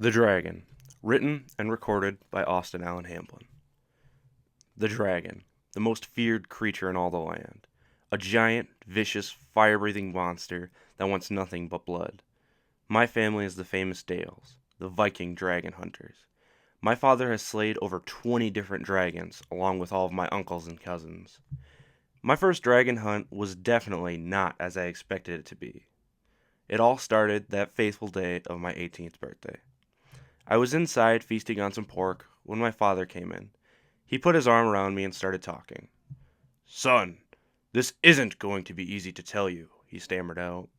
The Dragon, written and recorded by Austin Allen Hamblin. The dragon, the most feared creature in all the land. A giant, vicious, fire-breathing monster that wants nothing but blood. My family is the famous Dales, the Viking dragon hunters. My father has slayed over 20 different dragons, along with all of my uncles and cousins. My first dragon hunt was definitely not as I expected it to be. It all started that faithful day of my 18th birthday. I was inside feasting on some pork when my father came in. He put his arm around me and started talking. "Son, this isn't going to be easy to tell you," he stammered out.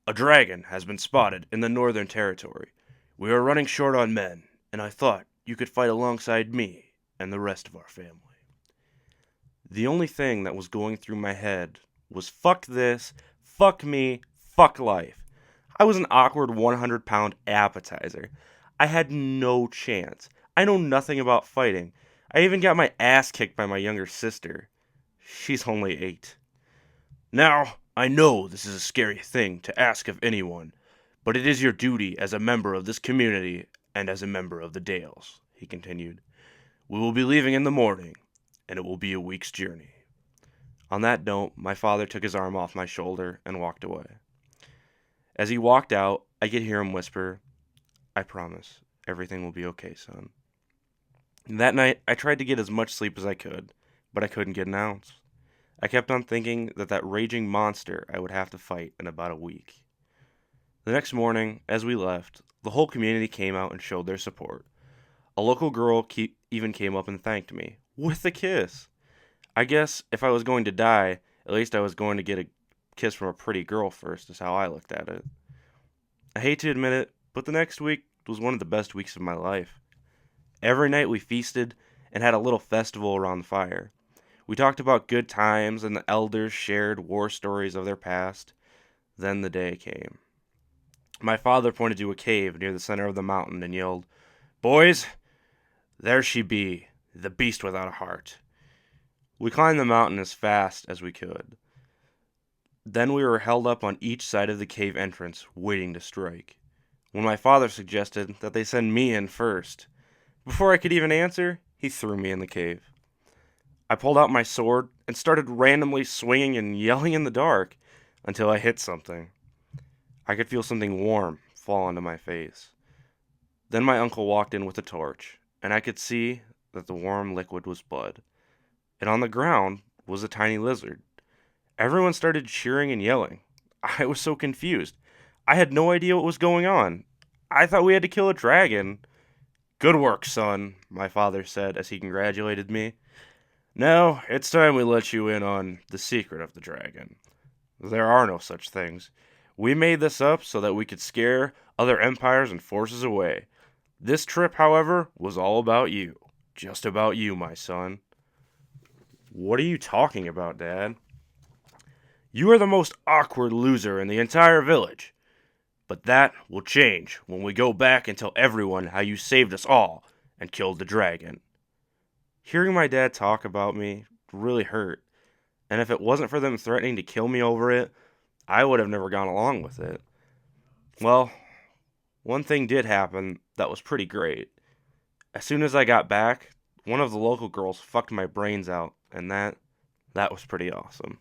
"A dragon has been spotted in the Northern Territory. We are running short on men, and I thought you could fight alongside me and the rest of our family." The only thing that was going through my head was fuck this, fuck me, fuck life. I was an awkward 100-pound appetizer. I had no chance. I know nothing about fighting. I even got my ass kicked by my younger sister. She's only 8. "Now, I know this is a scary thing to ask of anyone, but it is your duty as a member of this community and as a member of the Dales," he continued. "We will be leaving in the morning, and it will be a week's journey." On that note, my father took his arm off my shoulder and walked away. As he walked out, I could hear him whisper, "I promise, everything will be okay, son." That night, I tried to get as much sleep as I could, but I couldn't get an ounce. I kept on thinking that raging monster I would have to fight in about a week. The next morning, as we left, the whole community came out and showed their support. A local girl even came up and thanked me, with a kiss. I guess if I was going to die, at least I was going to get a kiss from a pretty girl first, is how I looked at it. I hate to admit it, but the next week was one of the best weeks of my life. Every night we feasted and had a little festival around the fire. We talked about good times and the elders shared war stories of their past. Then the day came. My father pointed to a cave near the center of the mountain and yelled, "Boys, there she be, the beast without a heart." We climbed the mountain as fast as we could. Then we were held up on each side of the cave entrance, waiting to strike. When my father suggested that they send me in first, before I could even answer, he threw me in the cave. I pulled out my sword and started randomly swinging and yelling in the dark until I hit something. I could feel something warm fall onto my face. Then my uncle walked in with a torch, and I could see that the warm liquid was blood. And on the ground was a tiny lizard. Everyone started cheering and yelling. I was so confused. I had no idea what was going on. I thought we had to kill a dragon. "Good work, son," my father said as he congratulated me. "Now, it's time we let you in on the secret of the dragon. There are no such things. We made this up so that we could scare other empires and forces away. This trip, however, was all about you. Just about you, my son." "What are you talking about, Dad?" "You are the most awkward loser in the entire village. But that will change when we go back and tell everyone how you saved us all and killed the dragon." Hearing my dad talk about me really hurt, and if it wasn't for them threatening to kill me over it, I would have never gone along with it. Well, one thing did happen that was pretty great. As soon as I got back, one of the local girls fucked my brains out, and that was pretty awesome.